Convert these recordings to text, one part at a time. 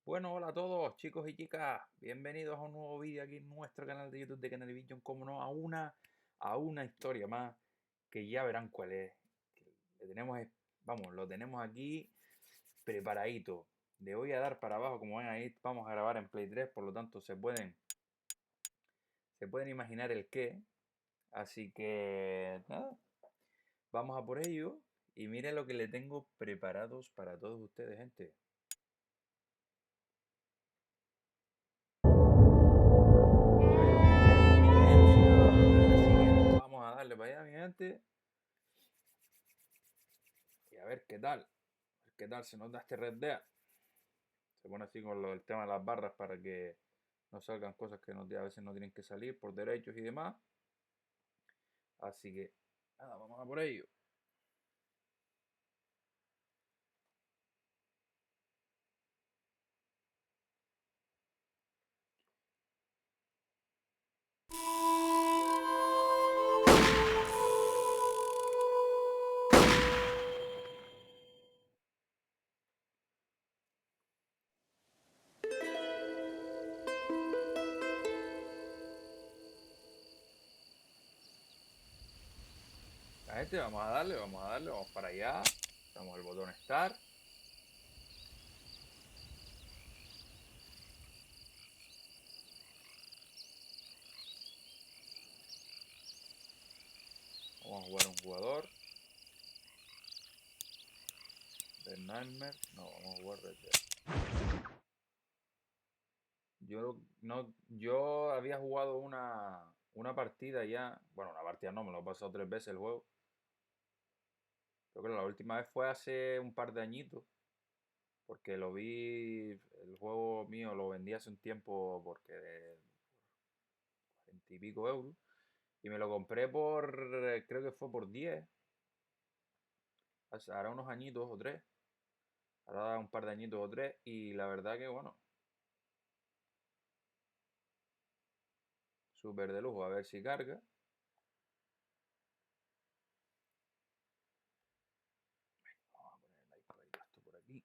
Bueno, hola a todos chicos y chicas, bienvenidos a un nuevo vídeo aquí en nuestro canal de YouTube de Canal Vision, como no, a una historia más que ya verán cuál es. Le tenemos, vamos, lo tenemos aquí preparadito. Le voy a dar para abajo, como ven ahí, vamos a grabar en Play 3, por lo tanto se pueden imaginar el qué. Así que nada, vamos a por ello y miren lo que le tengo preparados para todos ustedes, gente. Vamos a darle para allá, mi gente. Y a ver qué tal. A ver qué tal se nos da este Red Dead. Se pone así con el tema de las barras para que no salgan cosas que a veces no tienen que salir por derechos y demás. Así que nada, vamos a por ello. La gente, vamos para allá. Damos el botón Start. Vamos a jugar un jugador. The Nightmare. No, vamos a jugar Red Dead. Yo había jugado una partida ya. Bueno, una partida no, me lo he pasado 3 veces el juego. Creo que la última vez fue hace un par de añitos. Porque lo vi, el juego mío lo vendí hace un tiempo porque de 40 y pico euros. Y me lo compré creo que fue por 10. Hará unos añitos o 3. Hará un par de añitos o 3. Y la verdad que bueno, súper de lujo. A ver si carga. Vamos a poner el iPad y esto por aquí.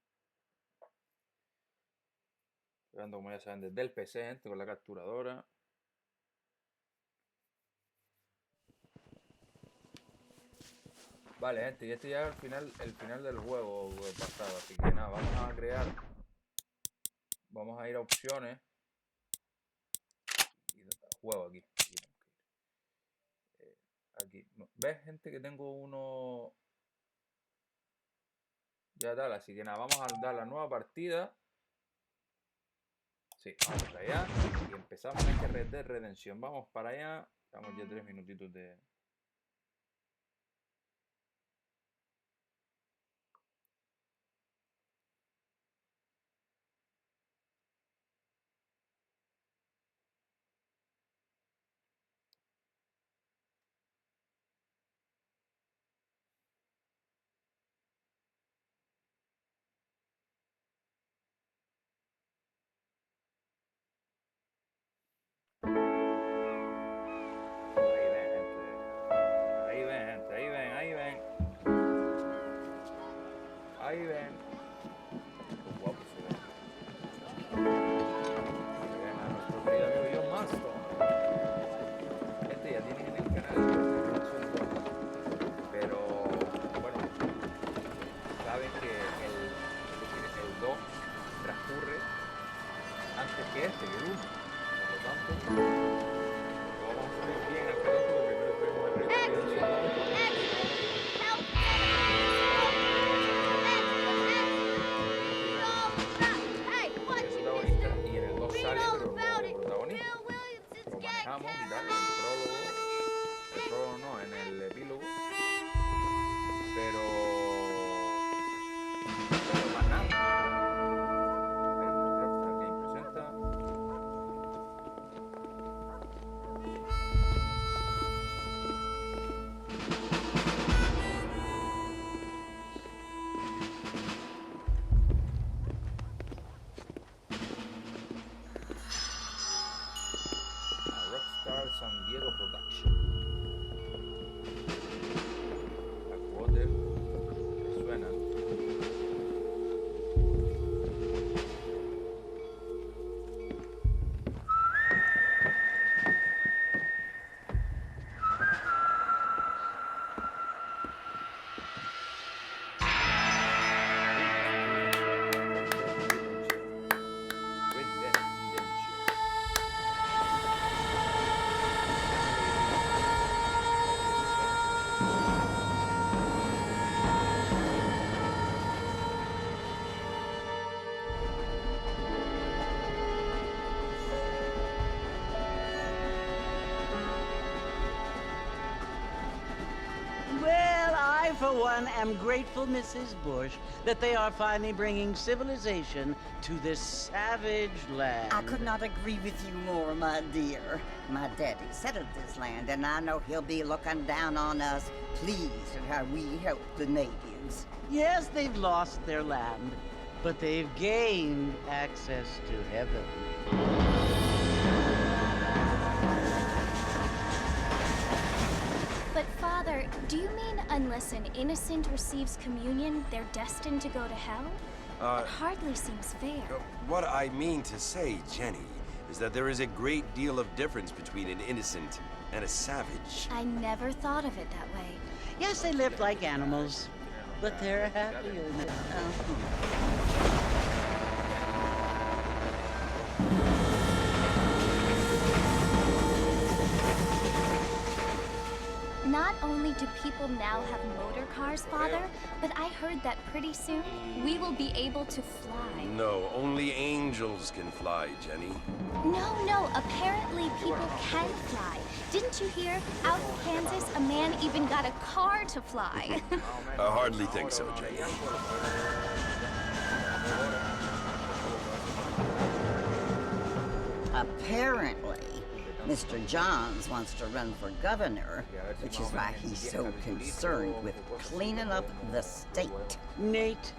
Jugando, como ya saben, desde el PC, gente, con la capturadora. Vale, gente, y este ya es el final del juego pasado. Así que nada, vamos a crear. Vamos a ir a opciones. Y juego aquí. Aquí. ¿Ves, gente, que tengo uno? Ya tal, así que nada, vamos a dar la nueva partida. Sí, vamos para allá. Y empezamos este Red Dead Redemption. Vamos para allá. Estamos ya 3 minutitos de... Ahí ven, gente. Ahí ven, ahí ven. Ahí ven. Qué guapo se ve. Ahí ven a nuestro querido amigo John Marston. Este ya tienen en el canal Redemption 2. Pero bueno, saben que el 2 transcurre antes que este, que el 1. Por lo tanto, lo vamos a subir bien al canal porque primero tuvimos el Redemption 2. Y en el 2 sale, pero no de protagonista. Lo manejamos y tal, en el prólogo no, en el epílogo. Pero más nada. Rockstar Game presenta. for one, am grateful, Mrs. Bush, that they are finally bringing civilization to this savage land. I could not agree with you more, my dear. My daddy settled this land, and I know he'll be looking down on us, pleased at how we help the natives. Yes, they've lost their land, but they've gained access to heaven. But Father, do you mean unless an innocent receives communion, they're destined to go to hell? That hardly seems fair. What I mean to say, Jenny, is that there is a great deal of difference between an innocent and a savage. I never thought of it that way. Yes, they lived like animals, but they're happier now. Not only do people now have motor cars, Father, but I heard that pretty soon we will be able to fly. No, only angels can fly, Jenny. No, apparently people can fly. Didn't you hear? Out in Kansas, a man even got a car to fly. I hardly think so, Jenny. Apparently, Mr. Johns wants to run for governor, which is why he's so concerned with cleaning up the state. Nate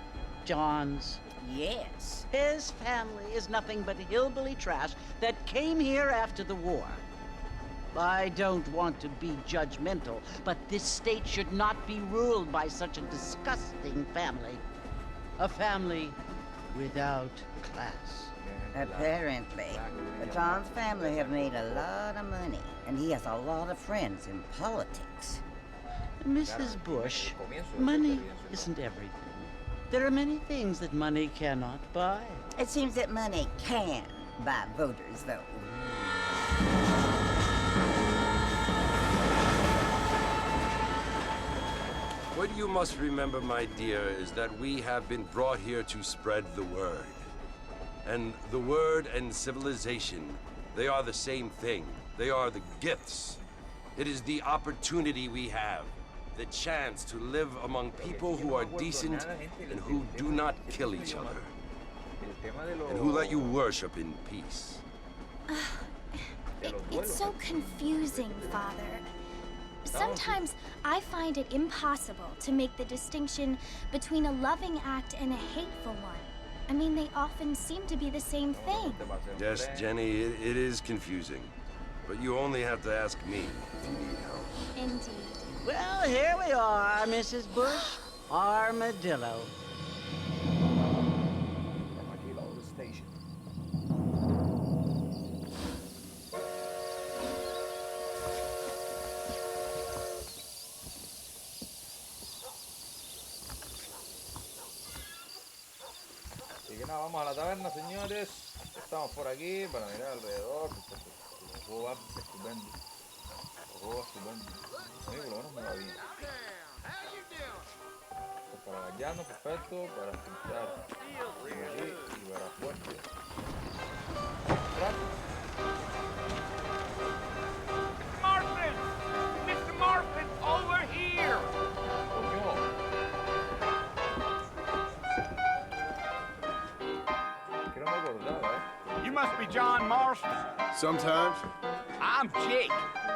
Johns. Yes. His family is nothing but hillbilly trash that came here after the war. I don't want to be judgmental, but this state should not be ruled by such a disgusting family. A family without class. Apparently, the Johns family have made a lot of money, and he has a lot of friends in politics. Mrs. Bush, money isn't everything. There are many things that money cannot buy. It seems that money can buy voters, though. What you must remember, my dear, is that we have been brought here to spread the word. And the word and civilization, they are the same thing. They are the gifts. It is the opportunity we have, the chance to live among people who are decent and who do not kill each other, and who let you worship in peace. It's so confusing, Father. Sometimes I find it impossible to make the distinction between a loving act and a hateful one. I mean, they often seem to be the same thing. Yes, Jenny, it is confusing. But you only have to ask me if you need help. Indeed. Well, here we are, Mrs. Bush. Armadillo. Así que nada, vamos a la taberna, señores. Estamos por aquí para mirar alrededor. El juego va estupendo. El juego va estupendo. Sí, por lo menos me va bien. Esto para gallarnos, perfecto. Para escuchar aquí y para fuerte. Martin! Mr. Martin, over here! Coño. Que no me acordaba, You must be John Marston. Sometimes. I'm Jake.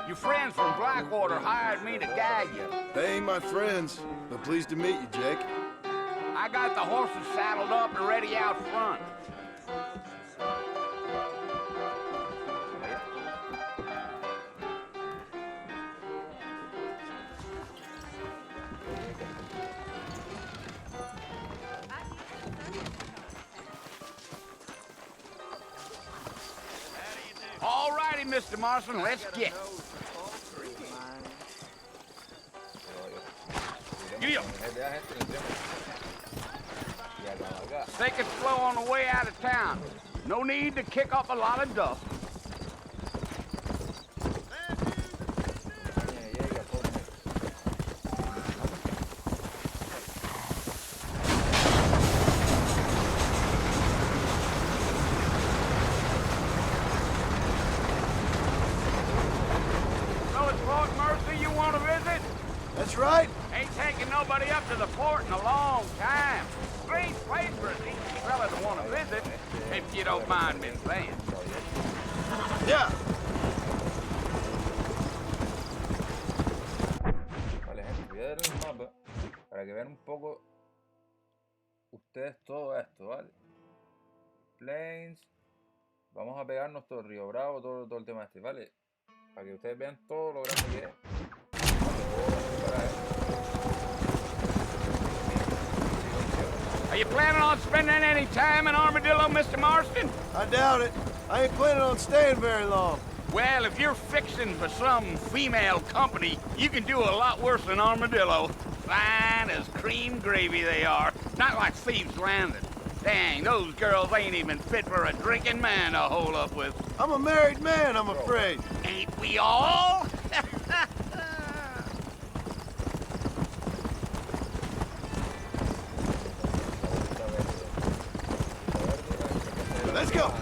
Your friends from Blackwater hired me to guide you. They ain't my friends, but pleased to meet you, Jake. I got the horses saddled up and ready out front. All righty, Mr. Marston, let's get. Giddy up. Take it slow on the way out of town. No need to kick up a lot of dust. So it's Fort Mercy you want to visit? That's right. Ain't taking nobody long time. Strange place for a decent fella to want to visit, if you don't mind me saying. Yeah. Vale, gente, voy a dar el mapa para que vean un poco ustedes todo esto, ¿vale? Plains. Vamos a pegarnos todo el Río Bravo, todo el tema este, ¿vale? Para que ustedes vean todo lo grande que es. Are you planning on spending any time in Armadillo, Mr. Marston? I doubt it. I ain't planning on staying very long. Well, if you're fixing for some female company, you can do a lot worse than Armadillo. Fine as cream gravy they are. Not like Thieves Landing. Dang, those girls ain't even fit for a drinking man to hole up with. I'm a married man, I'm afraid. Ain't we all? Let's go.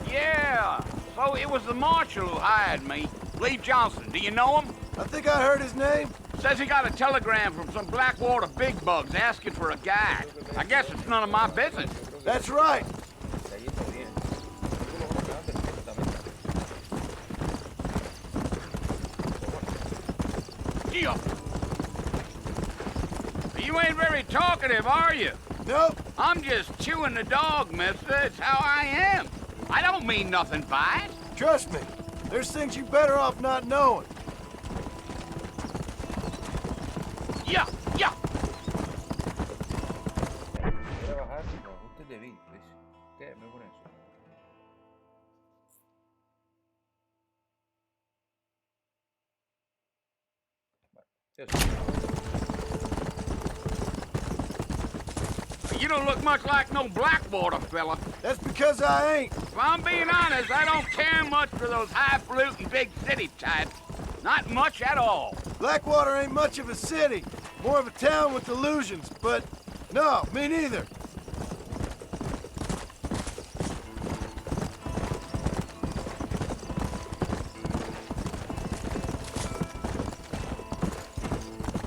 Yeah, so it was the marshal who hired me. Lee Johnson, do you know him? I think I heard his name. Says he got a telegram from some Blackwater big bugs asking for a guide. I guess it's none of my business. That's right. Yeah. You ain't very talkative, are you? Nope. I'm just chewing the dog, mister. It's how I am. I don't mean nothing by it. Trust me. There's things you better off not knowing. Yeah, yeah. Voy a bajar los ajustes de bit, ¿ves? ¿Qué? Me pone eso. Vale, eso. You don't look much like no Blackwater fella. That's because I ain't. If I'm being honest, I don't care much for those highfalutin big city types. Not much at all. Blackwater ain't much of a city. More of a town with illusions, but no, me neither.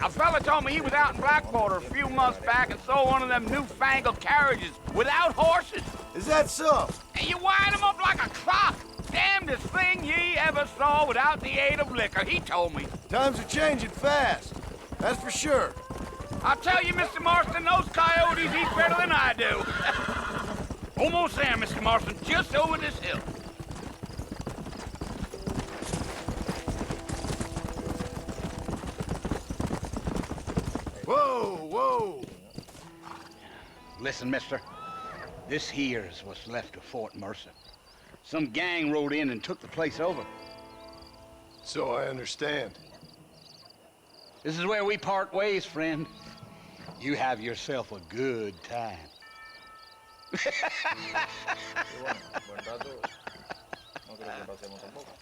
A fella told me he was out in Blackwater a few months back and saw one of them newfangled carriages without horses. Is that so? And you wind them up like a clock. Damnedest thing ye ever saw without the aid of liquor, he told me. Times are changing fast. That's for sure. I'll tell you, Mr. Marston, those coyotes eat better than I do. Almost there, Mr. Marston, just over this hill. Whoa, whoa. Listen, mister. This here's what's left of Fort Mercer. Some gang rode in and took the place over. So I understand. This is where we part ways, friend. You have yourself a good time. Y bueno, buen rato. No creo que pasemos tampoco.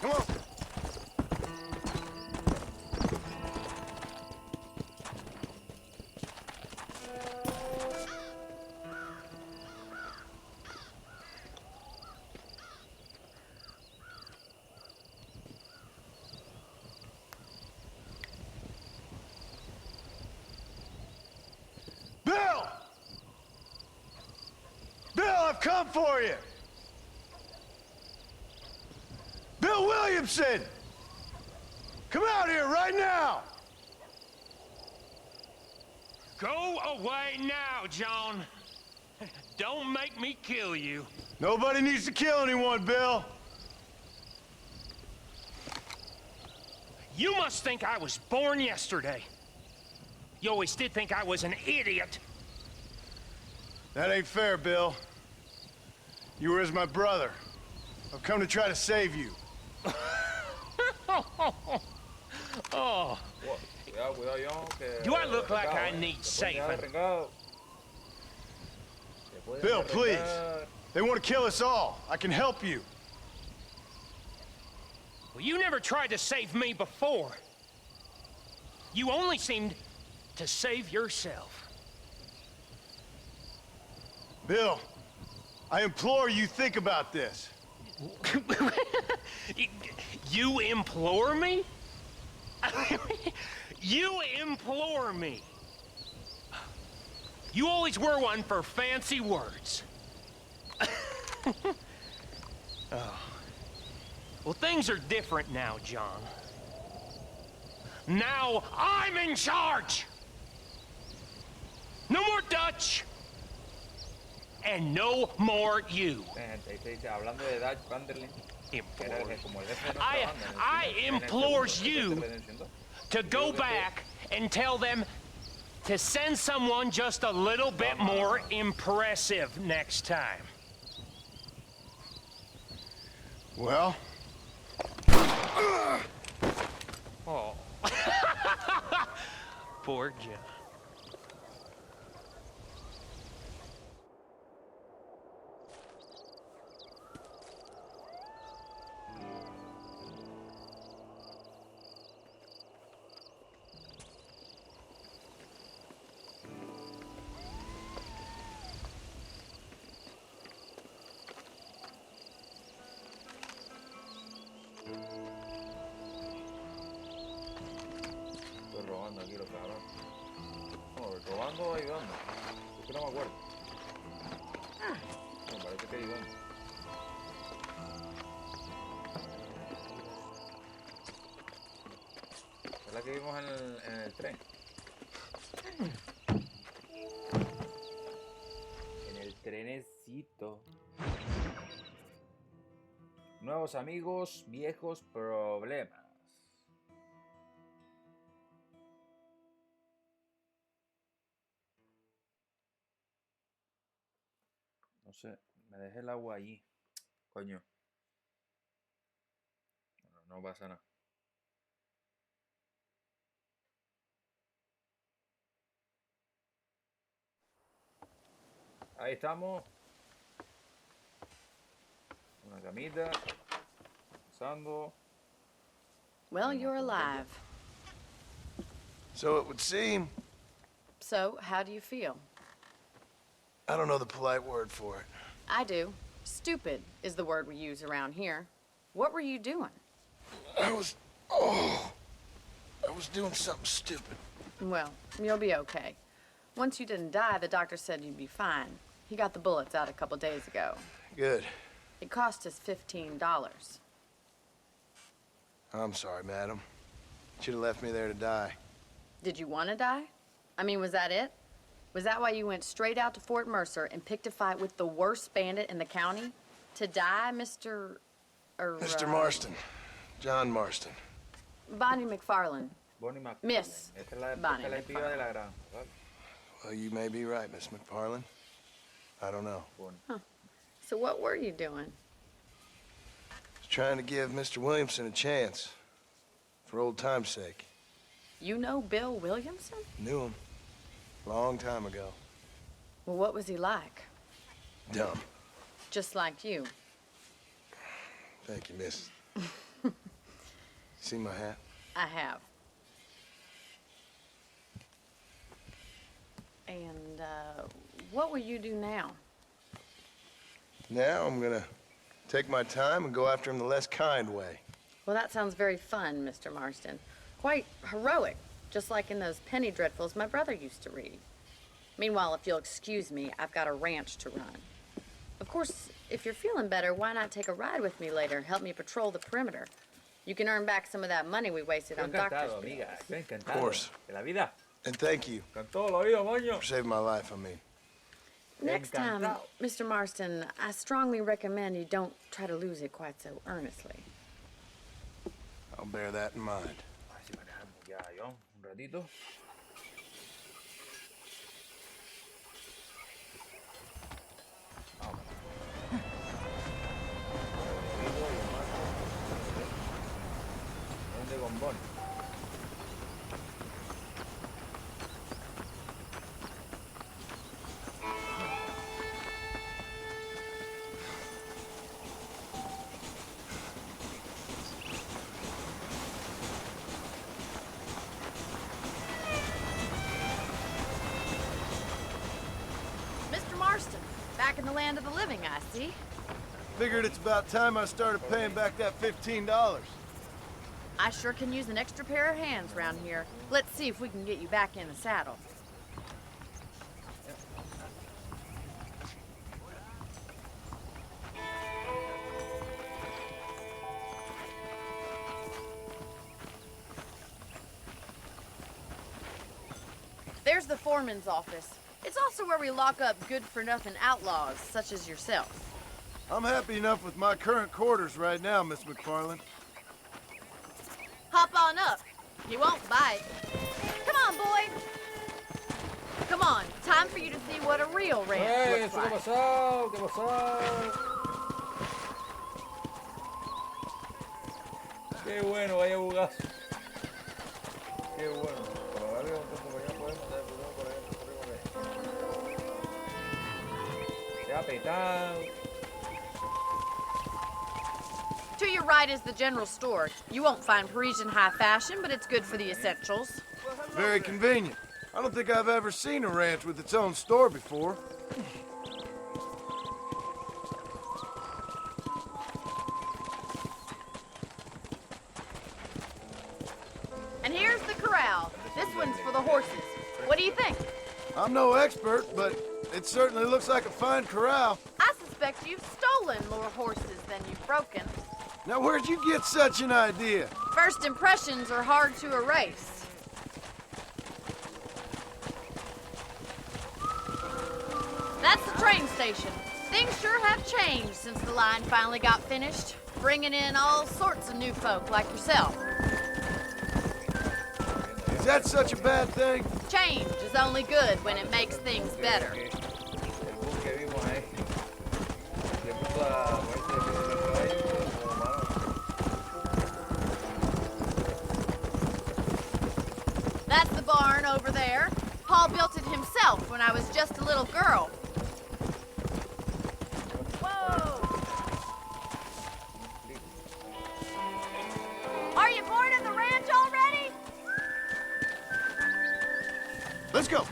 Come on. Bill! Bill, I've come for you! Bill Williamson! Come out here right now! Go away now, John. Don't make me kill you. Nobody needs to kill anyone, Bill. You must think I was born yesterday. You always did think I was an idiot. That ain't fair, Bill. You were as my brother. I've come to try to save you. Oh, Cuidado, John, que do I look like I arriesgado, need se puede quedar saving? arriesgado. Se puede Bill, please. arriesgar. They want to kill us all. I can help you. Well, you never tried to save me before. You only seemed to save yourself. Bill, I implore you think about this. You implore me? You implore me. You always were one for fancy words. Oh. Well, things are different now, John. Now I'm in charge! No more Dutch! And no more you. Hablando de Dutch Vanderlyn. I implores you to go back and tell them to send someone just a little bit more impressive next time. Well? Oh. Poor John. Estoy robando aquí los cabrones. No, robando o ayudando. Es que no me acuerdo. Me parece que ayudando. Es la que vimos en el tren. En el trenecito. Nuevos amigos, viejos problemas. No sé, me dejé el agua allí. Coño. No pasa nada. Ahí estamos. Una camita. Pasando. Well, you're alive. So it would seem. So, how do you feel? I don't know the polite word for it. I do. Stupid is the word we use around here. What were you doing? I was doing something stupid. Well, you'll be okay. Once you didn't die, the doctor said you'd be fine. He got the bullets out a couple days ago. Good. It cost us $15. I'm sorry, madam. Should have left me there to die. Did you want to die? I mean, was that it? Was that why you went straight out to Fort Mercer and picked a fight with the worst bandit in the county? To die, Mr. Mr. Marston. John Marston. Bonnie McFarlane. Bonnie McFarlane. Miss Esta es la Bonnie piba de la granja. ¿Vale? Well, you may be right, Miss McFarlane. I don't know. Bonnie. So what were you doing? Was trying to give Mr. Williamson a chance. For old time's sake. You know Bill Williamson? Knew him. Long time ago. Well, what was he like? Dumb. Just like you. Thank you, miss. See my hat? I have. And, what will you do now? Now I'm gonna take my time and go after him the less kind way. Well, that sounds very fun, Mr. Marston. Quite heroic, just like in those penny dreadfuls my brother used to read. Meanwhile, if you'll excuse me, I've got a ranch to run. Of course, if you're feeling better, why not take a ride with me later and help me patrol the perimeter? You can earn back some of that money we wasted on doctor's bills. Of course. De la vida. And thank you Con todo lo oído, coño. for saving my life, I mean. Next time, Mr. Marston, I strongly recommend you don't try to lose it quite so earnestly. I'll bear that in mind. A ver si manejamos ya, John, un ratito. Vamos. ¿Dónde con Bonnie? Mr. Marston, back in the the land of the living, I see. Figured it's about time I started paying back that $15. I sure can use an extra pair of hands around here. Let's see if we can get you back in the saddle. There's the foreman's office. It's also where we lock up good-for-nothing outlaws, such as yourself. I'm happy enough with my current quarters right now, Miss McFarland. Hop on up. He won't bite. Come on, boy. Come on, time for you to see what a real ranch looks ¿Qué like. pasó? ¿Qué pasó? Qué bueno, vaya bugazo. Qué bueno. Pero dale un poco para allá, podemos dar por allá, se ha petado. To your right is the general store. You won't find Parisian high fashion, but it's good for the essentials. Very convenient. I don't think I've ever seen a ranch with its own store before. And here's the corral. This one's for the horses. What do you think? I'm no expert, but it certainly looks like a fine corral. I suspect you've stolen more horses than you've broken. Now, where'd you get such an idea? First impressions are hard to erase. That's the train station. Things sure have changed since the line finally got finished, bringing in all sorts of new folk like yourself. Is that such a bad thing? Change is only good when it makes things better. That's the barn over there. Paul built it himself when I was just a little girl. Whoa! Are you bored of the ranch already? Let's go.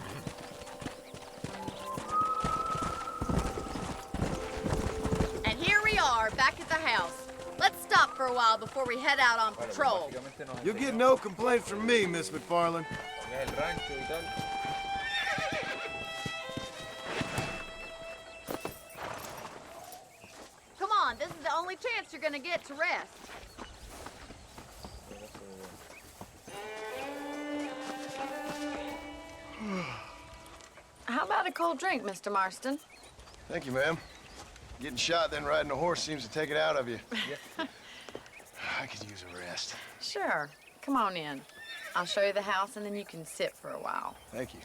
And here we are, back at the house. Let's stop for a while before we head out on patrol. You'll get no complaints from me, Miss McFarland. Come on, this is the only chance you're gonna get to rest. How about a cold drink, Mr. Marston? Thank you, ma'am. Getting shot, then riding a horse seems to take it out of you. I could use a rest. Sure. Come on in. I'll show you the house, and then you can sit for a while. Thank you.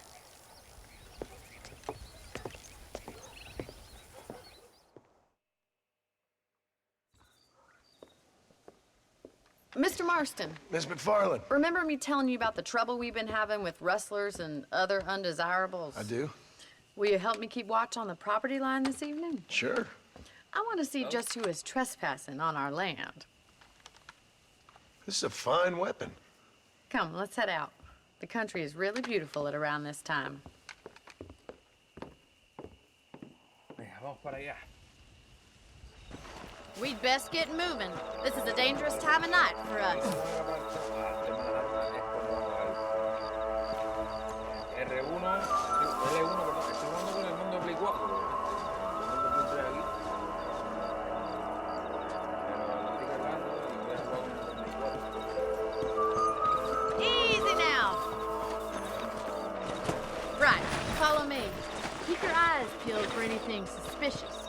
Mr. Marston, Miss McFarland. remember me telling you about the trouble we've been having with rustlers and other undesirables? I do. Will you help me keep watch on the property line this evening? Sure. I want to see just who is trespassing on our land. This is a fine weapon. Come, let's head out. The country is really beautiful at around this time. Venga, vamos para allá. We'd best get moving. This is a dangerous time of night for us. R1, L1, perdón, estoy jugando con el mundo Play 4. Easy now. Right, follow me. Keep your eyes peeled for anything suspicious.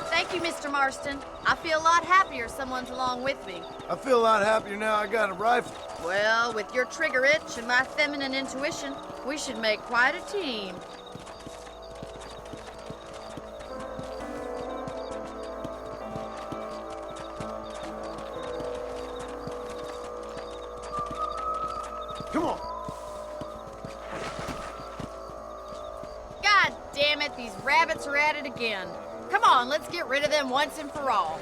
Thank you, Mr. Marston. I feel a lot happier someone's along with me. I feel a lot happier now I got a rifle. Well, with your trigger itch and my feminine intuition, we should make quite a team. Come on. God damn it, these rabbits are at it again. Come on, let's get rid of them once and for all.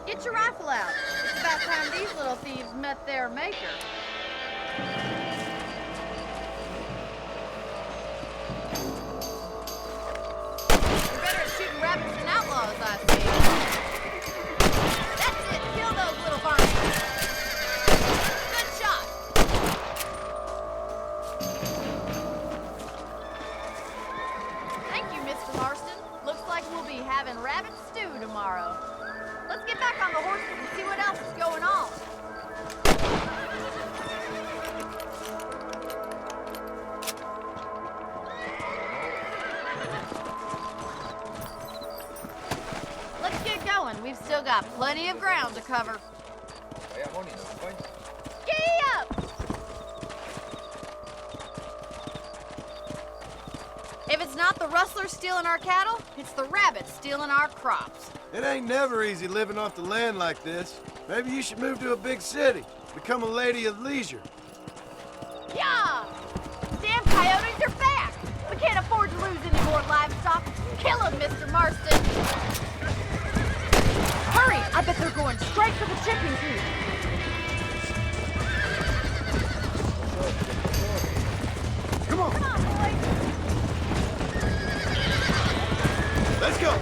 You Get your rifle out. It's about time these little thieves met their maker. You're better at shooting rabbits than outlaws, I see. That's it. Kill those little varmints. Good shot. Thank you, Mr. Marston. Looks like we'll be having rabbit stew tomorrow. Let's get back on the horses and see what else is going on. Let's get going. We've still got plenty of ground to cover. Vaya, Bonnie, ¿nos acompaña? Giddy up! If it's not the rustlers stealing our cattle, it's the rabbits stealing our crops. It ain't never easy living off the land like this. Maybe you should move to a big city. Become a lady of leisure. Yeah! Damn coyotes are back! We can't afford to lose any more livestock. Kill them, Mr. Marston! Hurry! I bet they're going straight for the chicken coop. Come on, Come on, boys! let's go.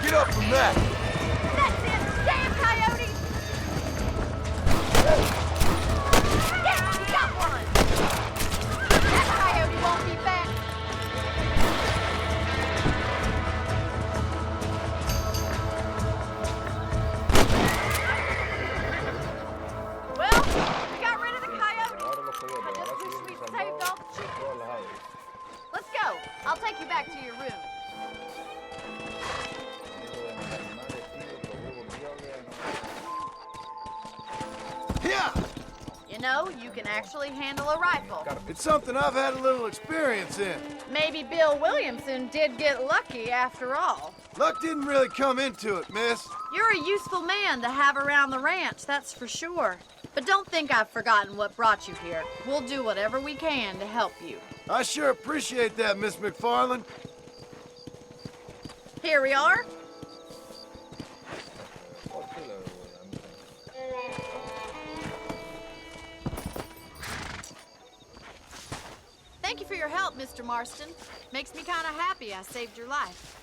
Get up from that. That's it! Damn coyotes! Yeah, you got one! That coyote won't be back! Well, we got rid of the coyote. Ahora los coyotes, I ahora just sí wish hemos we'd salvado saved all the chickens. todas las aves. Let's go. I'll take you back to your room. Eso de los animales, tigres, los huevos, diablos, Yeah, You know, you can actually handle a rifle. it's something I've had a little experience in. Maybe Bill Williamson did get lucky after all. Luck didn't really come into it, miss. You're a useful man to have around the ranch, that's for sure. But don't think I've forgotten what brought you here. We'll do whatever we can to help you. I sure appreciate that, Miss McFarland. Here we are. Thank you for your help, Mr. Marston. Makes me kind of happy I saved your life.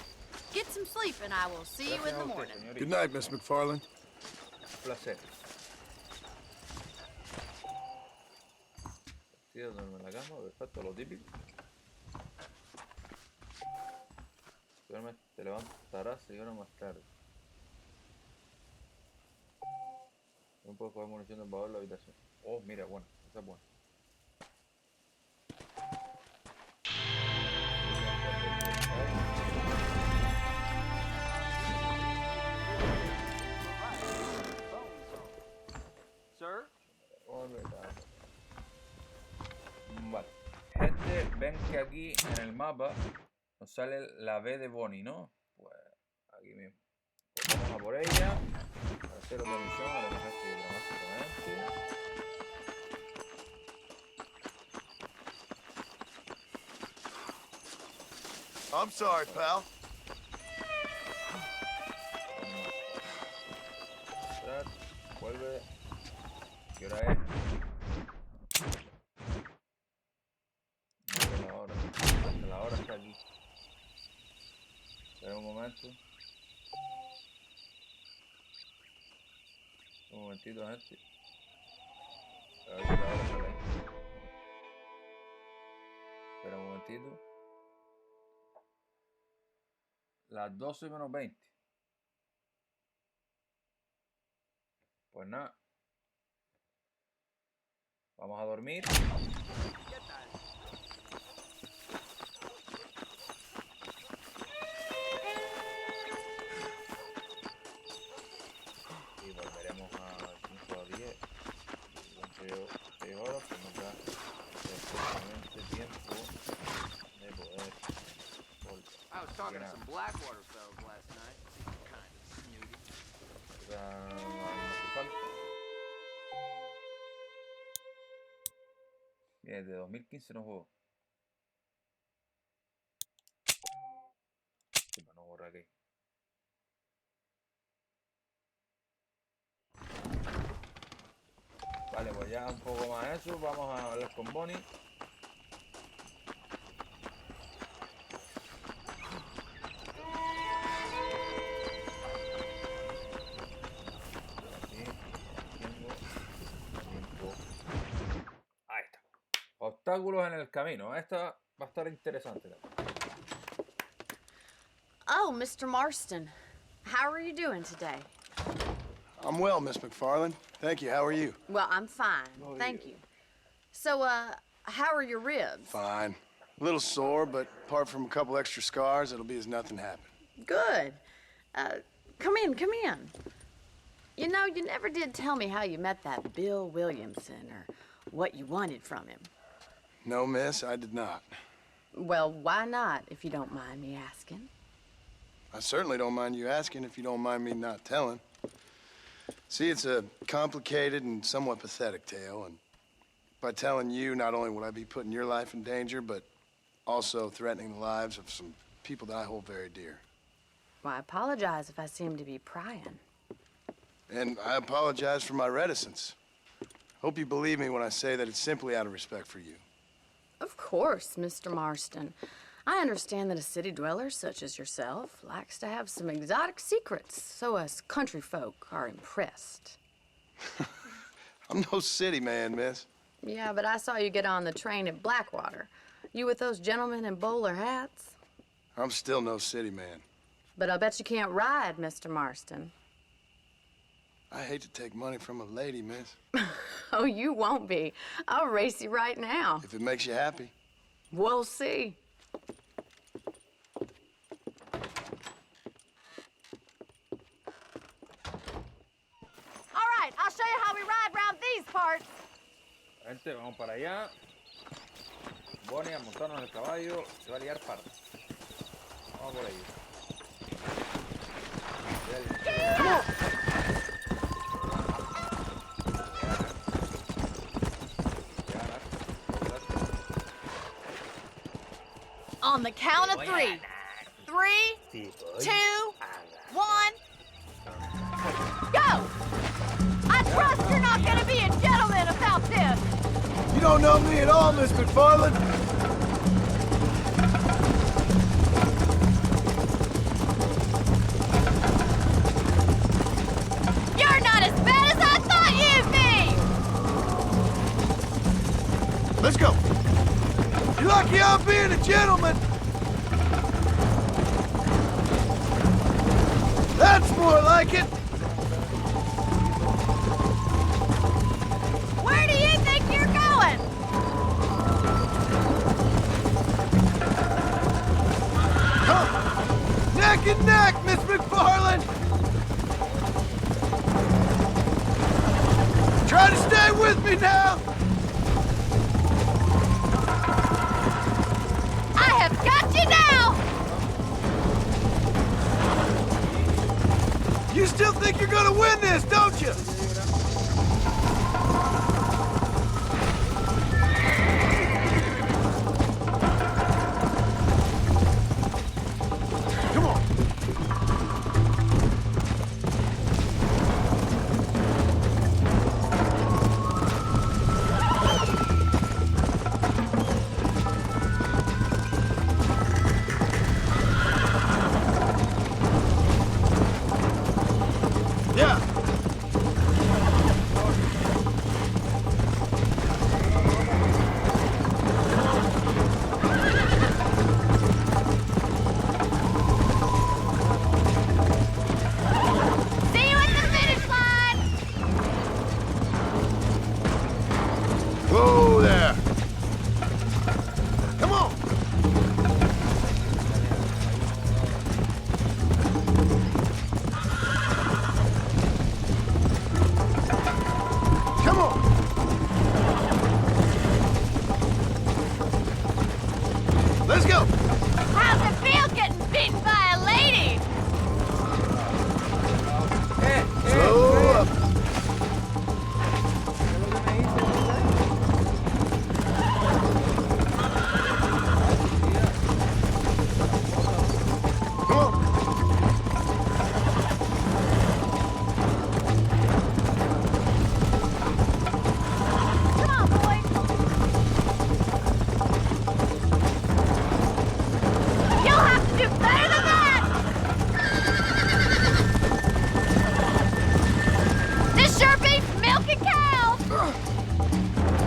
Get some sleep and I will see you in the morning. Good night, Miss McFarland. Placer. Sí, duerme en la cama, perfecto, lo típico. Duerme, te levantarás y horas más tarde. No puedo coger munición del baúl de la habitación. Oh, mira, bueno, esa es buena. Sir? Vale. Gente, ven que aquí en el mapa nos sale la B de Bonnie, ¿no? Pues aquí mismo. Pues vamos a por ella. Para hacer otra misión, a lo mejor estoy dramáticamente. I'm sorry, pal. Entrar, vuelve. ¿Qué hora es? No sé la hora. Hasta la hora está aquí. Espera un momento. Un momentito, gente. A ver si la hora sale ahí. Espera un momentito. Las 12 menos 20. Pues nada. Vamos a dormir. Y volveremos a 5 a 10. Y entre 6 horas pues nos da perfectamente tiempo de poder volver. I was talking to some Blackwater fellas last night. Kind of snooty. No hace falta. Mira, desde 2015 no juego. Vale, pues ya un poco más eso. Vamos a hablar con Bonnie. Ahí está. Obstáculos en el camino. Esta va a estar interesante. Oh, Mr. Marston. How are you doing today? I'm well, Miss McFarland. Thank you. How are you? Well, I'm fine. Thank you. So, how are your ribs? Fine. A little sore, but apart from a couple extra scars, it'll be as nothing happened. Good. Come in, come in. You know, you never did tell me how you met that Bill Williamson or what you wanted from him. No, miss, I did not. Well, why not, if you don't mind me asking? I certainly don't mind you asking if you don't mind me not telling. See, it's a complicated and somewhat pathetic tale, and by telling you, not only would I be putting your life in danger, but also threatening the lives of some people that I hold very dear. Well, I apologize if I seem to be prying. And I apologize for my reticence. Hope you believe me when I say that it's simply out of respect for you. Of course, Mr. Marston. I understand that a city dweller such as yourself likes to have some exotic secrets, so us country folk are impressed. I'm no city man, miss. Yeah, but I saw you get on the train at Blackwater. You with those gentlemen in bowler hats? I'm still no city man. But I'll bet you can't ride, Mr. Marston. I hate to take money from a lady, miss. Oh, you won't be. I'll race you right now. If it makes you happy. We'll see. All right, I'll show you how we ride around these parts. Gente, vamos para allá. Bonnie a montarnos en el caballo. Se va a liar parda. Vamos por ahí. On the count of 3. 3, 2, 1, go! I trust you're not gonna be a gentleman about this! You don't know me at all, Miss McFarland. You're not as bad as I thought you'd be! Let's go. You're lucky I'm being a gentleman. That's more like it. Where do you think you're going? Huh. Neck and neck, Miss McFarland. Try to stay with me now. I have got you now! You still think you're gonna win this, don't you? Come on. Yeah.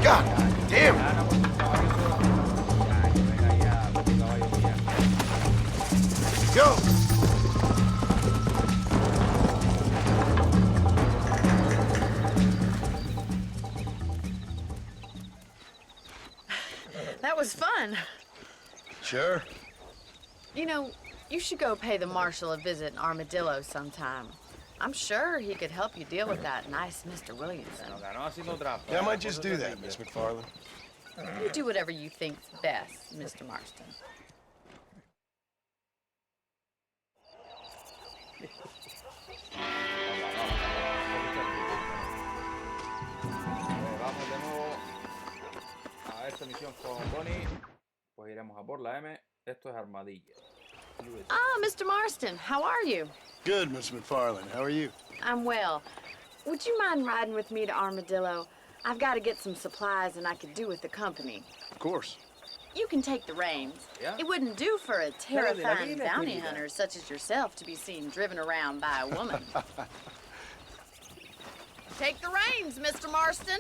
God damn it. Ya, no, pues, un caballo solo. Ya, que venga ya, con un caballo ya. Go! That was fun. Sure. You know, you should go pay the marshal a visit in Armadillo sometime. I'm sure he could help you deal with that nice Mr. Williamson. Nos ganó haciendo trampa. Yeah, I might just do that, Miss McFarland. You do whatever you think's best, Mr. Marston. Vamos de nuevo a esta misión con Bonnie. Pues iremos a por la M. Esto es Armadillo. Ah, Mr. Marston, how are you? Good, Miss McFarland. How are you? I'm well. Would you mind riding with me to Armadillo? I've got to get some supplies and I could do with the company. Of course. You can take the reins. Yeah? It wouldn't do for a terrifying dime, bounty querida. hunter such as yourself to be seen driven around by a woman. Take the reins, Mr. Marston.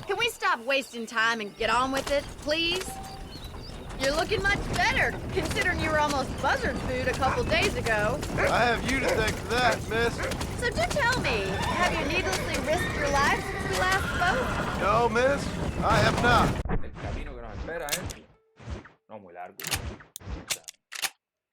Can we stop wasting time and get on with it, please? You're looking much better, considering you were almost buzzard food a couple days ago. I have you to thank for that, miss. So do tell me, have you needlessly risked your life since we last spoke? No, miss, I have not. El camino que nos espera es no muy largo.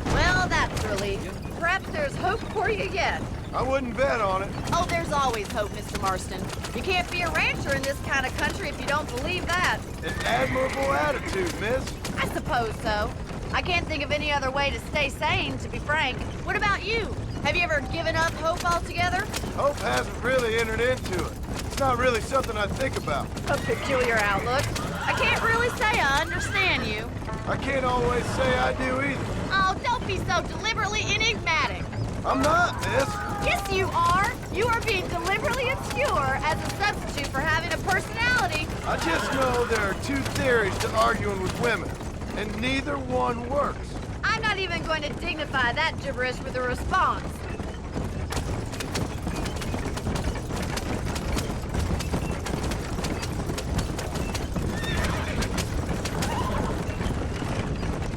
Well, that's relief. Perhaps there's hope for you yet. I wouldn't bet on it. Oh, there's always hope, Mr. Marston. You can't be a rancher in this kind of country if you don't believe that. An admirable attitude, miss. I suppose so. I can't think of any other way to stay sane, to be frank. What about you? Have you ever given up hope altogether? Hope hasn't really entered into it. It's not really something I think about. A peculiar outlook. I can't really say I understand you. I can't always say I do either. Oh, don't be so deliberately enigmatic. I'm not, miss. Yes, you are. You are being deliberately obscure as a substitute for having a personality. I just know there are two theories to arguing with women, and neither one works. I'm not even going to dignify that gibberish with a response.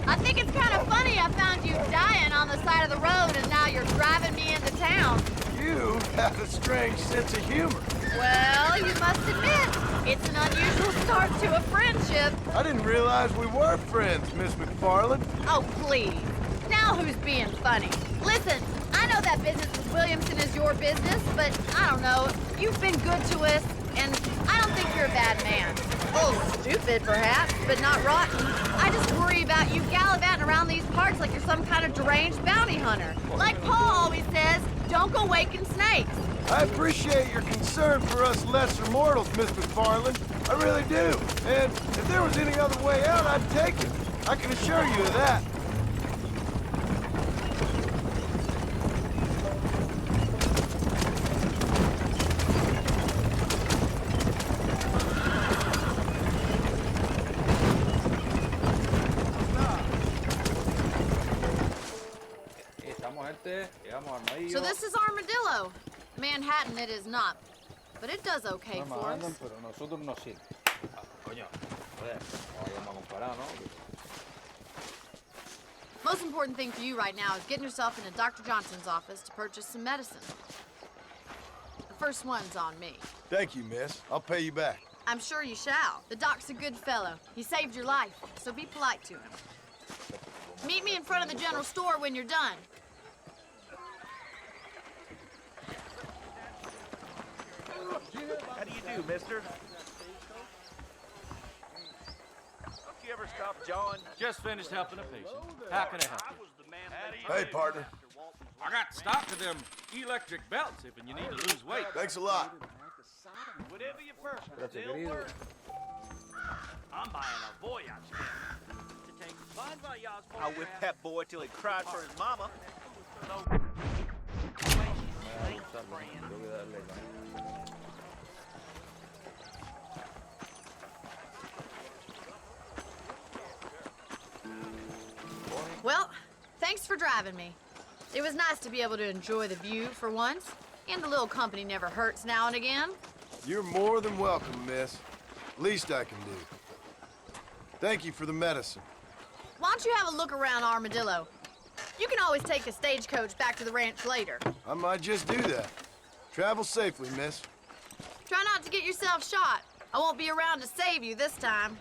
I think it's kind of funny I found you dying on the side of the road and now you're driving me into town. You have a strange sense of humor. Well, you must admit, it's an unusual start to a friendship. I didn't realize we were friends, Miss McFarland. Oh, please. Now who's being funny? Listen, I know that business with Williamson is your business, but I don't know. You've been good to us, and I don't think you're a bad man. A little stupid, perhaps, but not rotten. I just worry about you gallivanting around these parts like you're some kind of deranged bounty hunter. Like Paul always says, don't go waking snakes. I appreciate your concern for us lesser mortals, Miss McFarland. I really do. And if there was any other way out, I'd take it. I can assure you of that. Estamos, gente. Llegamos a Armadillo. So this is Armadillo. Manhattan it is not, but it does okay No for us. Manhattan, pero nosotros nos sirve. Coño, joder, no vayamos a comparar, ¿no? Most important thing for you right now is getting yourself into Dr. Johnson's office to purchase some medicine. The first one's on me. Thank you, miss. I'll pay you back. I'm sure you shall. The doc's a good fellow. He saved your life, so be polite to him. Meet me in front of the general store when you're done. How do you do, mister? Don't you ever stop jawing? Just finished helping a patient. How can I help you? Hey, partner. I got stock of them electric belts if you need to lose weight. Thanks a lot. Whatever your person Gracias, still querido. works. I'm buying a voyage to take fine voyage. I'll whip that boy till he cried for his mama. Me va a gustar, ¿no? Tengo que darle ahí. Thanks for driving me. It was nice to be able to enjoy the view for once, and a little company never hurts now and again. You're more than welcome, miss. Least I can do. Thank you for the medicine. Why don't you have a look around Armadillo? You can always take a stagecoach back to the ranch later. I might just do that. Travel safely, miss. Try not to get yourself shot. I won't be around to save you this time.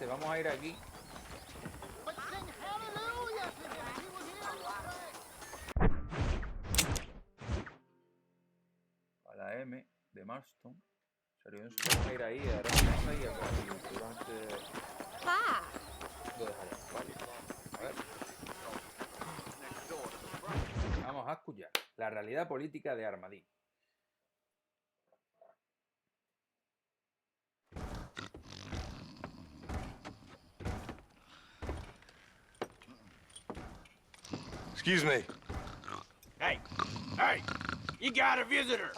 Vamos a ir aquí. A la M de Marston. Vamos a ir ahí, a dar una casa y acá. Durante... Lo dejaré. Vale. A ver. Vamos a escuchar la realidad política de Armadillo. Excuse me. Hey, you got a visitor.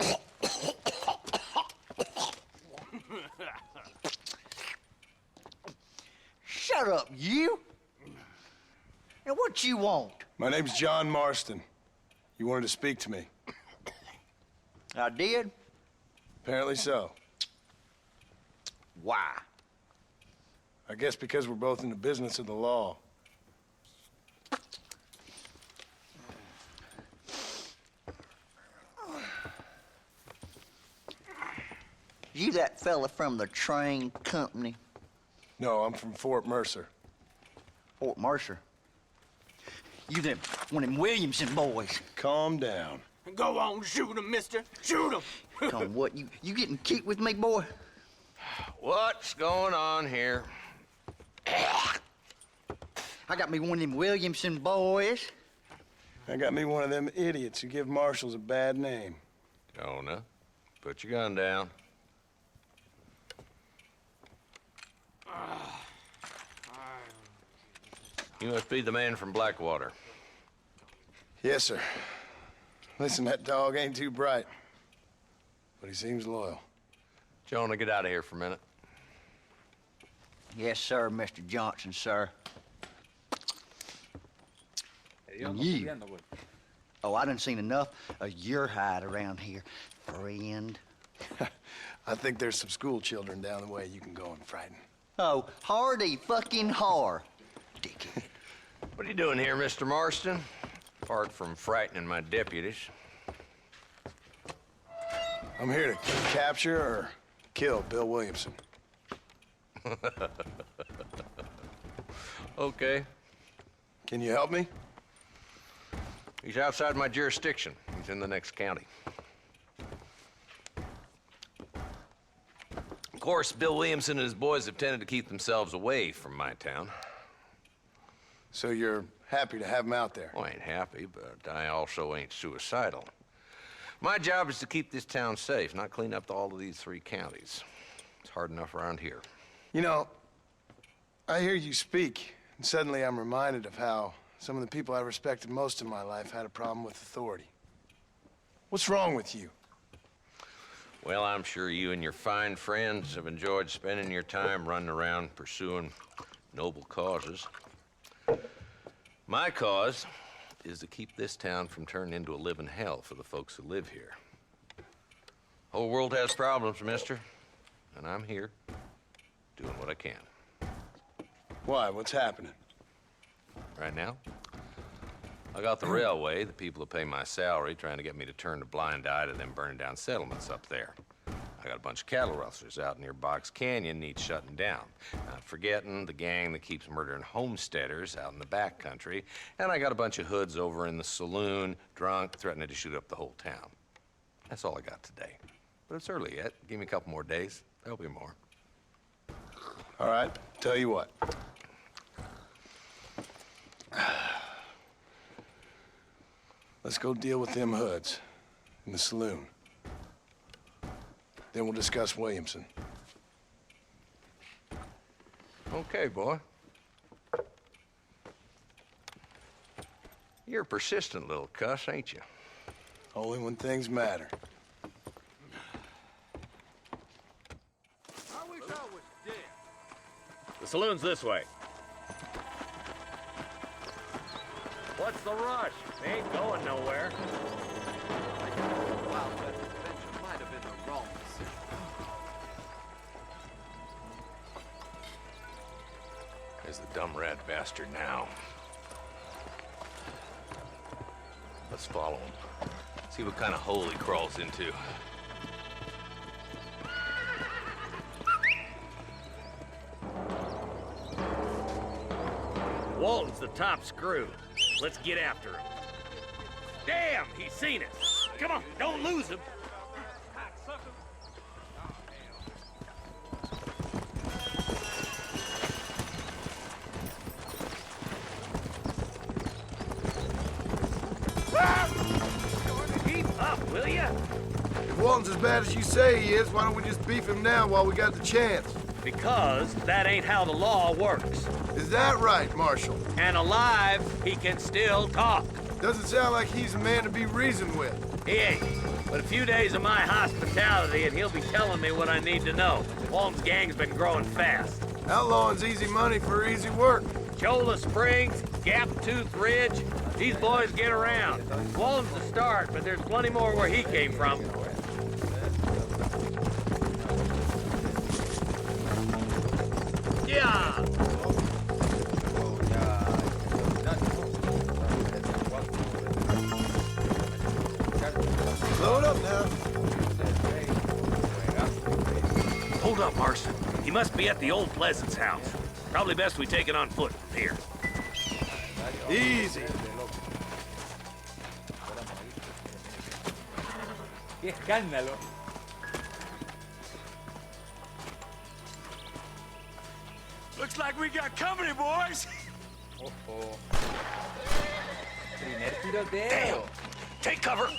Shut up, you. And what you want? My name's John Marston. You wanted to speak to me. I did? Apparently so. Why? I guess because we're both in the business of the law. You that fella from the train company? No, I'm from Fort Mercer. Fort Mercer? You them one of them Williamson boys. Calm down. Go on, shoot him, mister. Shoot him. Come what, you getting cute with me, boy? What's going on here? I got me one of them Williamson boys. I got me one of them idiots who give marshals a bad name. Jonah, put your gun down. You must be the man from Blackwater. Yes, sir. Listen, that dog ain't too bright, but he seems loyal. Jonah, get out of here for a minute. Yes, sir, Mr. Johnson, sir. And you? Oh, I done seen enough of your hide around here, friend. I think there's some school children down the way you can go and frighten. Oh, hardy fucking har. Dickhead. What are you doing here, Mr. Marston? Apart from frightening my deputies. I'm here to capture or kill Bill Williamson. Okay. Can you help me? He's outside my jurisdiction. He's in the next county. Of course, Bill Williamson and his boys have tended to keep themselves away from my town. So you're happy to have him out there? Well, I ain't happy, but I also ain't suicidal. My job is to keep this town safe, not clean up all of these 3 counties. It's hard enough around here. You know, I hear you speak, and suddenly I'm reminded of how some of the people I respected most in my life had a problem with authority. What's wrong with you? Well, I'm sure you and your fine friends have enjoyed spending your time running around pursuing noble causes. My cause is to keep this town from turning into a living hell for the folks who live here. Whole world has problems, mister, and I'm here doing what I can. Why? What's happening? Right now, I got the railway, the people who pay my salary, trying to get me to turn a blind eye to them burning down settlements up there. I got a bunch of cattle rustlers out near Box Canyon needs shutting down. Not forgetting the gang that keeps murdering homesteaders out in the back country. And I got a bunch of hoods over in the saloon, drunk, threatening to shoot up the whole town. That's all I got today. But it's early yet. Give me a couple more days. There'll be more. All right, tell you what. Let's go deal with them hoods in the saloon. Then we'll discuss Williamson. Okay, boy. You're a persistent little cuss, ain't you? Only when things matter. I wish I was dead. The saloon's this way. What's the rush? They ain't going nowhere. Well, but adventure might have been the wrong decision. There's the dumb rat bastard now. Let's follow him. See what kind of hole he crawls into. Walton's the top screw. Let's get after him. Damn, he's seen us. Come on, don't lose him. Keep up, will ya? If Walton's as bad as you say he is, why don't we just beef him now while we got the chance? Because that ain't how the law works. Is that right, Marshal? And alive, he can still talk. Doesn't sound like he's a man to be reasoned with. He ain't. But a few days of my hospitality and he'll be telling me what I need to know. Walton's gang's been growing fast. Outlawing's easy money for easy work. Cholla Springs, Gap Tooth Ridge, these boys get around. Walton's the start, but there's plenty more where he came from. Yeah! Slow it up now. Hold up, Marston. He must be at the old Pleasance house. Probably best we take it on foot from here. Easy. ¡Qué escándalo! Looks like we got company, boys. Ojo. Primer tiroteo. Damn! Take cover.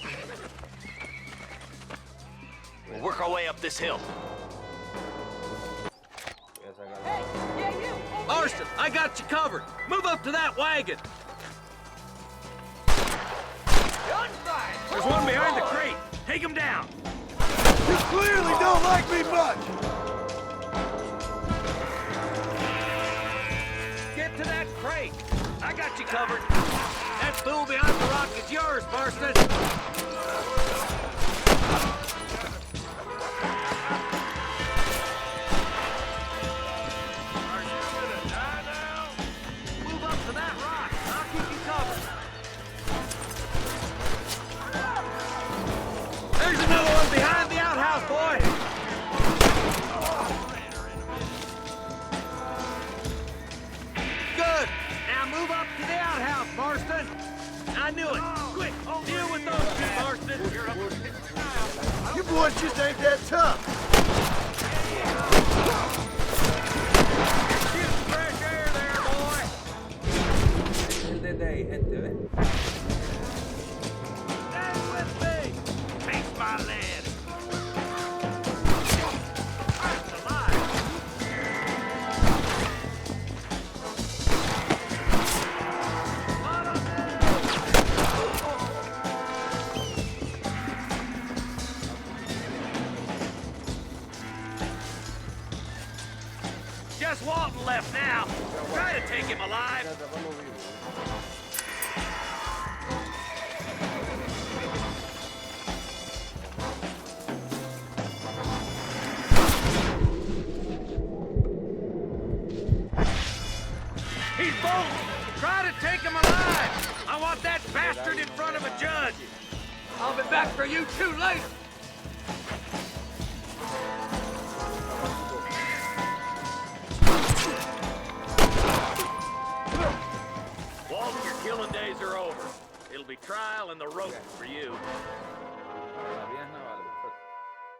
We'll work our way up this hill. Marston, I got you covered. Move up to that wagon. There's one behind the crate. Take him down. You clearly don't like me much. Get to that crate. I got you covered. That fool behind the rock is yours, Marston. Move up to that rock. I'll keep you covered. There's another one behind the outhouse, boy. Good. Now move up to the outhouse, Marston. I knew it. Quick, deal with those two, Marston. You boys just ain't that tough. Shoot fresh air there, boy. Desde ahí, gente, ¿ves? Stay with me. Face my lead. That's alive. Just Walton left now. Try to take him alive. He's bolting. Try to take him alive. I want that bastard in front of a judge. I'll be back for you two later. Walton, your killing days are over. It'll be trial and the rope for you.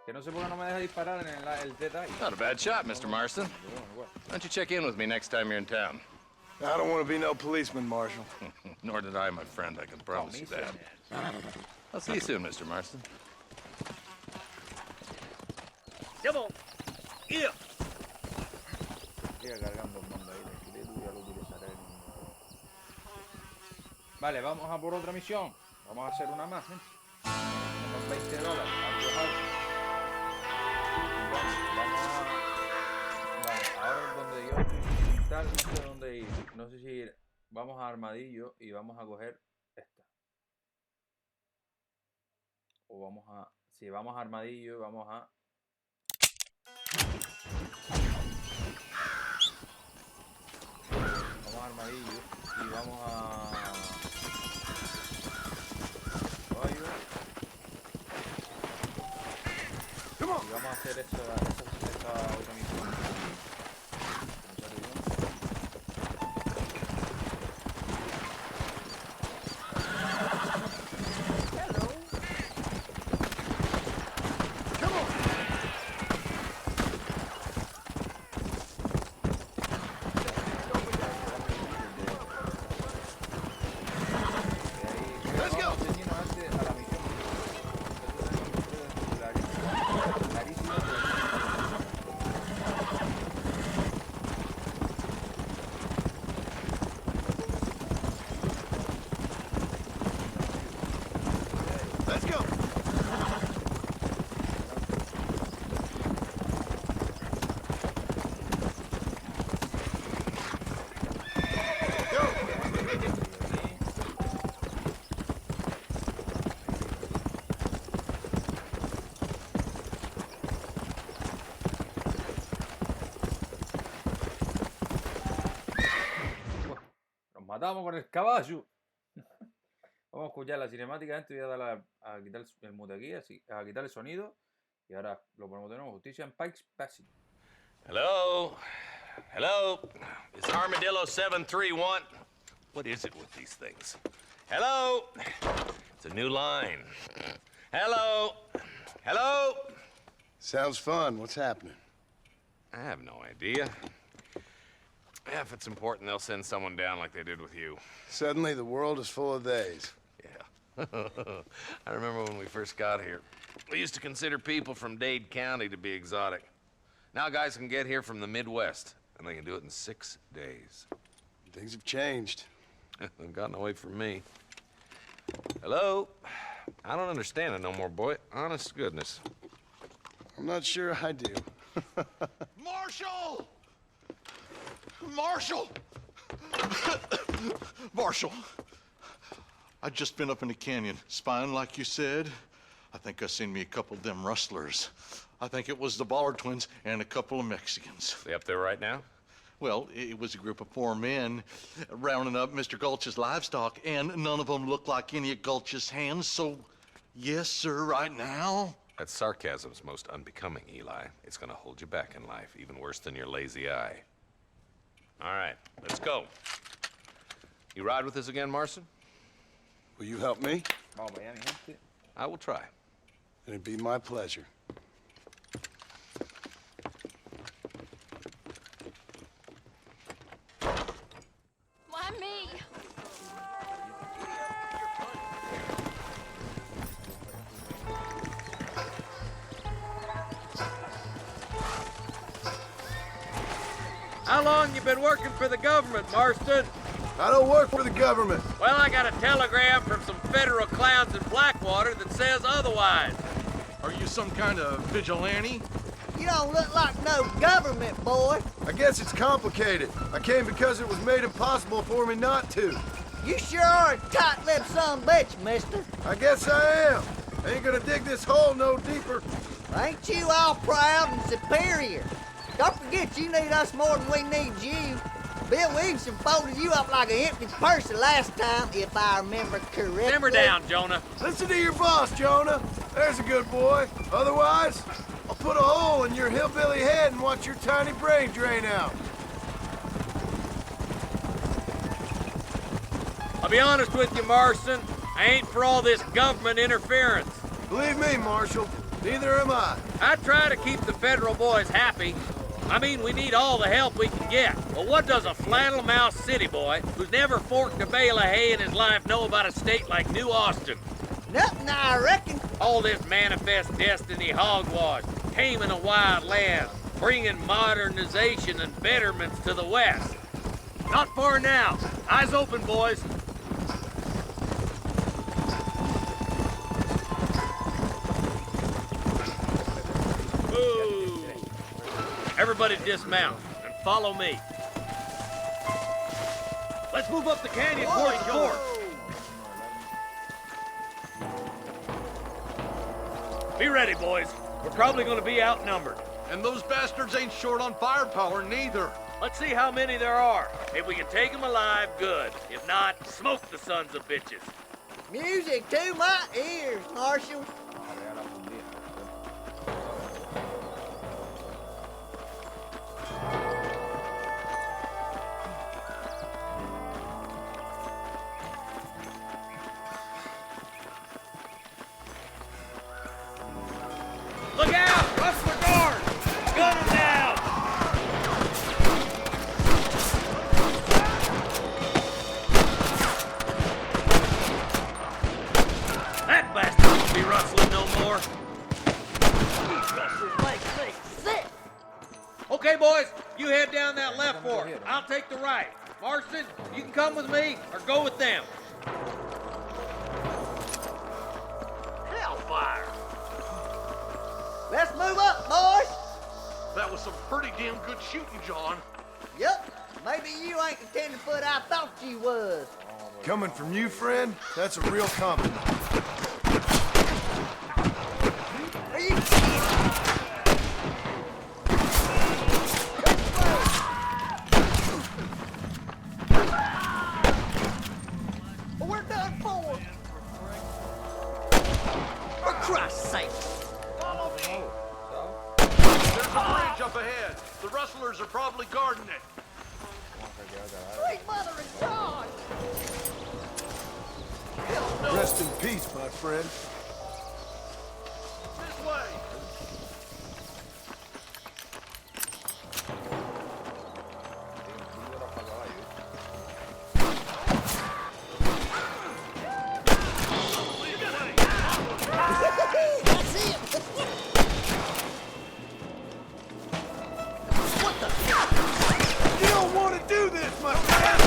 Que no sé por qué no me deja disparar en el detalle. Not a bad shot, Mr. Marston. Why don't you check in with me next time you're in town? I don't want to be no policeman, Marshal. Nor did I, my friend. I can promise you that. I'll see you soon, Mr. Marston. Come on. Yeah. Sigue cargando el mando ahí, tranquilito, ya lo utilizaré. Vale, vamos a por otra misión. Vamos a hacer una más, ¿eh? Unos $20 al viajar. Vamos a... Vale, ahora es donde yo tal, no sé dónde ir. No sé si ir. Vamos a Armadillo y vamos a coger esta. O vamos a... Si vamos a Armadillo, vamos a... Vamos a Armadillo y vamos a... Caballo. Y vamos a hacer esta otra misión. Matamos con el caballo. Vamos a escuchar la cinemática antes. Voy a dar a quitar el mute aquí, así, a quitar el sonido. Y ahora lo ponemos de nuevo. Justicia en Pikes Passage. Hello? Hello? Is Armadillo 731? What is it with these things? Hello? It's a new line. Hello? Hello? Sounds fun. What's happening? I have no idea. Yeah, if it's important, they'll send someone down like they did with you. Suddenly, the world is full of theys. Yeah. I remember when we first got here. We used to consider people from Dade County to be exotic. Now guys can get here from the Midwest, and they can do it in 6 days. Things have changed. They've gotten away from me. Hello? I don't understand it no more, boy. Honest to goodness. I'm not sure I do. Marshall! Marshall! Marshall! I just been up in the canyon, spying like you said. I think I seen me a couple of them rustlers. I think it was the Ballard twins and a couple of Mexicans. They up there right now? Well, it was a group of 4 men rounding up Mr. Gulch's livestock, and none of them looked like any of Gulch's hands, so yes, sir, right now. That sarcasm's most unbecoming, Eli. It's gonna hold you back in life, even worse than your lazy eye. All right, let's go. You ride with us again, Marston? Will you help me? I will try. It'd be my pleasure. Why me? How long you been working for the government, Marston? I don't work for the government. Well, I got a telegram from some federal clowns in Blackwater that says otherwise. Are you some kind of vigilante? You don't look like no government, boy. I guess it's complicated. I came because it was made impossible for me not to. You sure are a tight-lipped son of a bitch, mister. I guess I am. I ain't gonna dig this hole no deeper. Ain't you all proud and superior? Don't forget you need us more than we need you. Bill Williamson folded you up like an empty purse the last time, if I remember correctly. Simmer down, Jonah. Listen to your boss, Jonah. There's a good boy. Otherwise, I'll put a hole in your hillbilly head and watch your tiny brain drain out. I'll be honest with you, Marston. I ain't for all this government interference. Believe me, Marshal, neither am I. I try to keep the federal boys happy. I mean, we need all the help we can get. But what does a flannel-mouthed city boy who's never forked a bale of hay in his life know about a state like New Austin? Nothing, I reckon. All this manifest destiny hogwash. taming a wild land, bringing modernization and betterments to the West. Not far now. Eyes open, boys. Ooh. Everybody dismount and follow me. Let's move up the canyon towards the fort. Be ready, boys. We're probably going to be outnumbered. And those bastards ain't short on firepower, neither. Let's see how many there are. If we can take them alive, good. If not, smoke the sons of bitches. Music to my ears, Marshal. Look out! Rustler guard! Gun him down! That bastard won't be rustling no more. Okay, boys, you head down that left fork. I'll take the right. Marston, you can come with me or go with them. Hellfire! Let's move up, boys. That was some pretty damn good shooting, John. Yup. Maybe you ain't the tenderfoot I thought you was. Coming from you, friend, that's a real compliment. Are you kidding? We're done for. For Christ's sake. Follow me. There's a bridge up ahead. The rustlers are probably guarding it. Sweet mother of God! Rest in peace, my friend. This way. That's it! What the? You don't want to do this, my friend!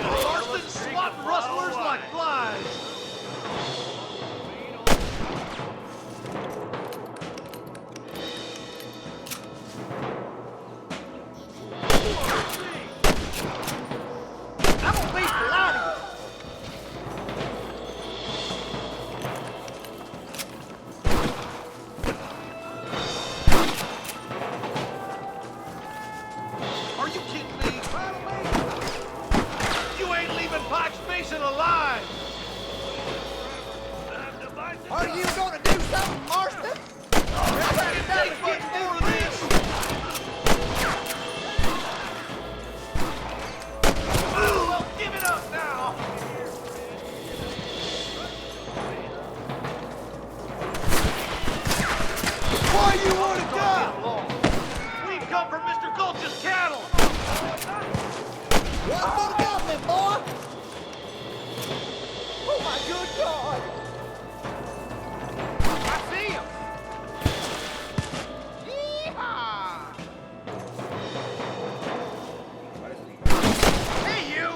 Marston swatting rustlers like flies. I'm gonna be polite of Are you kidding me? You ain't leaving Pike's Basin alive. you. Are you gonna do something, Marston? Take much more of this. Well, give it up now. Why you want to die? We've come from Mr. Gulch's cattle. One for the government, boy! Oh my good God! I see him. Yeehaw! Hey, you!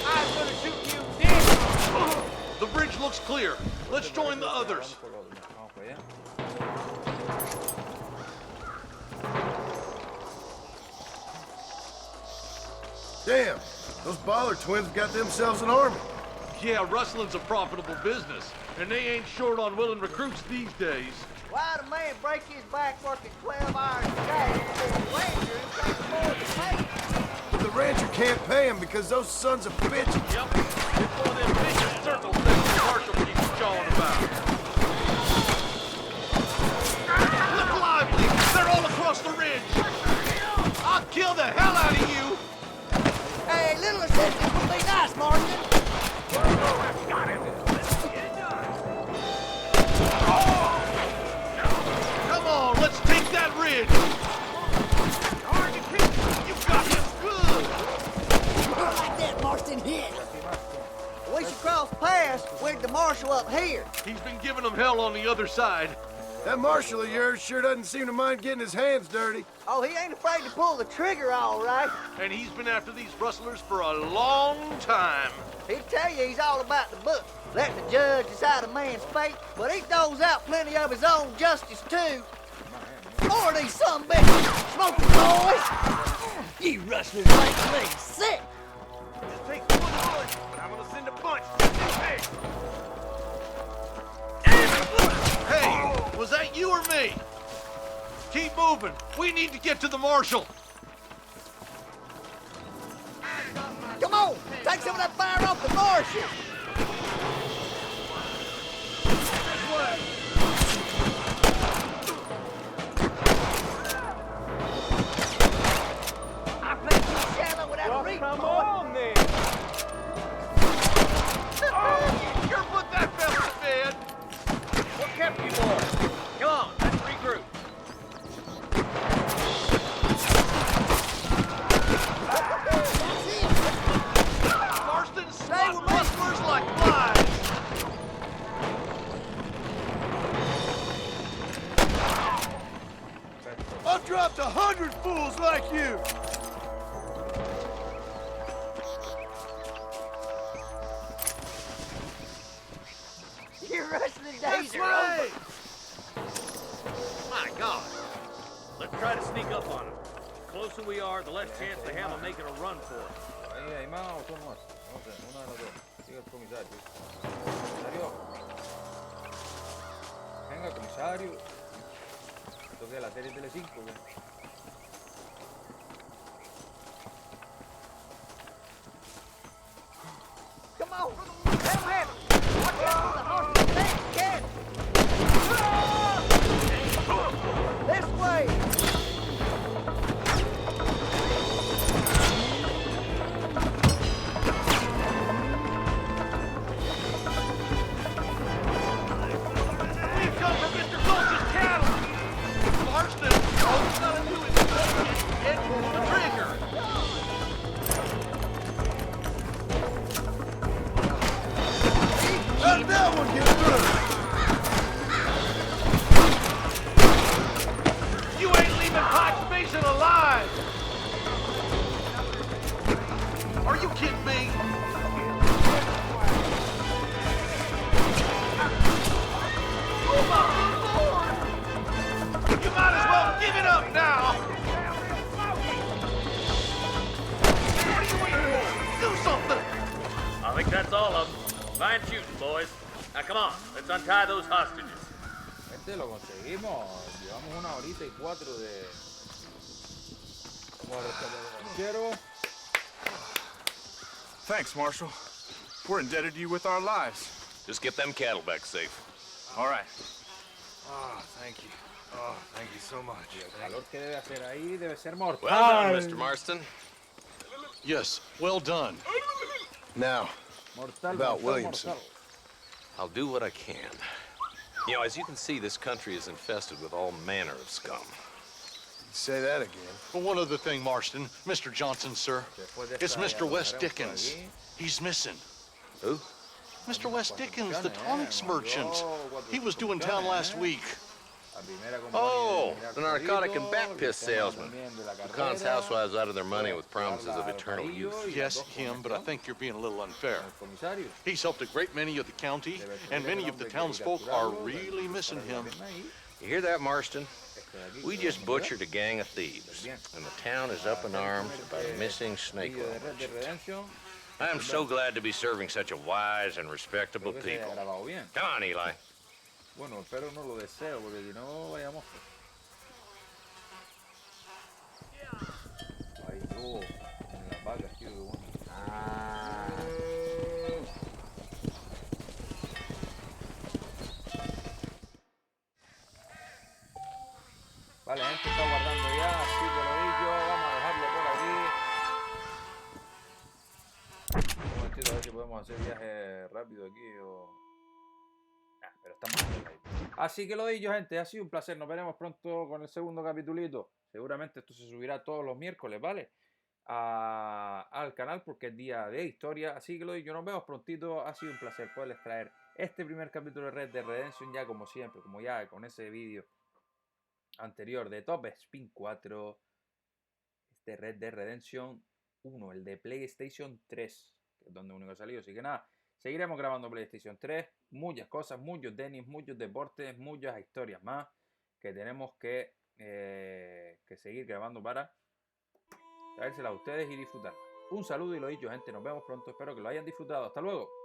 I was gonna shoot you dead. The bridge looks clear. Let's join the others. Damn, those Baller twins got themselves an army. Yeah, rustling's a profitable business, and they ain't short on willing recruits these days. Why'd a man break his back working 12 hours a day for a rancher who can't afford to pay? The rancher can't pay him because those sons of bitches. Yep, it's one of them vicious circles that Marshall keeps jawing about. Look lively! They're all across the ridge! I'll kill the hell out of you! Hey, little assistance would be nice, Marston. Got it. Come on, let's take that ridge! You got him good! Like that, Marston hit. We should cross paths with the marshal up up here. He's been giving them hell on the other side. That marshal of yours sure doesn't seem to mind getting his hands dirty. Oh, he ain't afraid to pull the trigger, all right. And he's been after these rustlers for a long time. He'd tell you he's all about the book, letting the judge decide a man's fate, but he doles out plenty of his own justice, too. More of these some bitches, smoking boys. You rustlers make me sick. Just take one punch, but I'm gonna send a punch. Hey! Hey, was that you or me? Keep moving. We need to get to the marshal. Come on, take some of that fire off the marshal. I bet you shallow without a reach, Come boy. on, then. You're put that fella to bed. What kept you, boys? Come on, let's regroup. Marston swat rustlers like flies. I've dropped 100 fools like you. Your wrestling That's days are right. over. My God. Let's try to sneak up on them. The closer we are, the less chance they have of making a run for it. Ahí más o somos. No sé, una de las dos. Sigue el comisario. Comisario. Venga, comisario. Esto que es la serie de Tele5, güey. Come on, let him have it. Watch out for the horse's neck, kid. This way. We've come from Mr. Gulch's cattle. Marston, all he's got to do is get pull the trigger. How'd that one get through? You ain't leaving Potts Basin alive. Are you kidding me? Oh my Lord! You might as well give it up now. What are you waiting for? Do something. I think that's all of them. Fine shooting, boys. Now come on, let's untie those hostages. Este lo conseguimos. Llevamos 1 horita y 4 de. Vamos a rescatar al ranchero. Thanks, Marshal. We're indebted to you with our lives. Just get them cattle back safe. All right. Oh, thank you. Oh, thank you so much. El calor que debe hacer ahí debe ser mortal. Well done, Mr. Marston. Yes, well done. Now, Mortal, about mortal, Williamson. mortal. I'll do what I can. You know, as you can see, this country is infested with all manner of scum. Say that again. Well, one other thing, Marston. Mr. Johnson, sir. It's Mr. West Dickens. He's missing. Who? Mr. West Dickens, the tonics merchant. He was due in town last week. Oh, the narcotic and bat piss salesman. Who cons housewives out of their money with promises of eternal youth. Yes, him, but I think you're being a little unfair. He's helped a great many of the county, and many of the townsfolk are really missing him. You hear that, Marston? We just butchered a gang of thieves, and the town is up in arms about a missing snake oil merchant. I am so glad to be serving such a wise and respectable people. Come on, Eli. Bueno, espero no lo deseo, porque si no vayamos. Ahí estuvo en las vacas, tío, qué bueno. Vale, gente está guardando ya, así que lo dicho, vamos a dejarlo por aquí. Un momentito, a ver si podemos hacer viaje rápido aquí o... pero estamos ahí. Así que lo dicho, gente, ha sido un placer. Nos veremos pronto con el segundo capitulito. Seguramente esto se subirá todos los miércoles, ¿vale? Al canal porque es día de historia. Así que lo dicho, nos vemos prontito. Ha sido un placer poderles traer Este primer capítulo de Red Dead Redemption, ya como siempre, como ya con ese vídeo anterior de Top Spin 4, este Red Dead Redemption 1, el de PlayStation 3, que es donde único ha salido. Así que nada, seguiremos grabando PlayStation 3, muchas cosas, muchos tenis, muchos deportes, muchas historias más que tenemos que seguir grabando para traérselas a ustedes y disfrutar. Un saludo y lo dicho, gente, nos vemos pronto, espero que lo hayan disfrutado. Hasta luego.